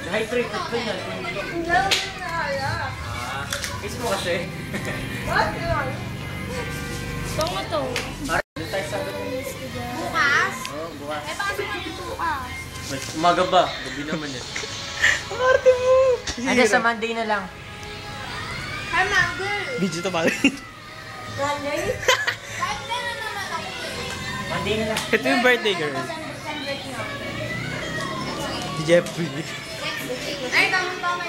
Hydrated ko yan. Hindi ako nakaya. Kiss mo kasi. Bakit? Tungo to. Doon tayo sa Bukas? Oo, bukas. Eh, pasok ka dito bukas. Umaga ba? Gabi naman eh. Ang arte mo! Ano sa Monday na lang? Hi, Mangle! Video to pala. Monday? Kahit meron naman ako eh. Monday na lang. Ito yung birthday girl. Si Jeffrey. Ay, tamang-tama.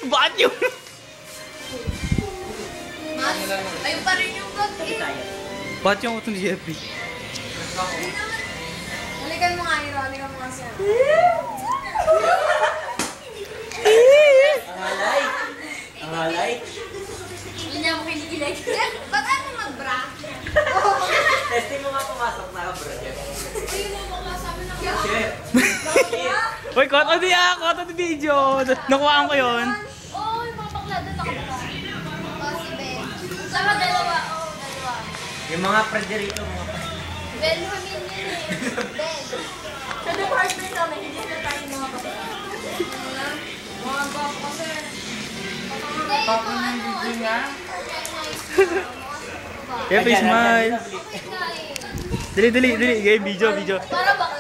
Bakit yung... Mas, ayun pa rin yung vlog eh. Bakit yung auto ni Jeffrey? Halikan mo nga, Hiro. Halikan mo nga siya. Ang halay. Ang halay. Hindi niya mo kinikilig. Ba't ayaw mo mag-bra? Testing mo nga pumasok na bro. Ayun mo bakla sabi ng Chef. Uy, koto di koto di video. Nakuhaan ko yun. Oo, yung mga bakla doon ako ba? Oo, si Ben. Sama dalawa. Oo, dalawa. Yung mga praderito, mga Ben Hamilton eh. Ben. Sa department namin, hindi na tayo mga bakla. Mga bakla kasi. Papa ng video nga. Jeffrey, smile. Dali. Game, video. Para bakla.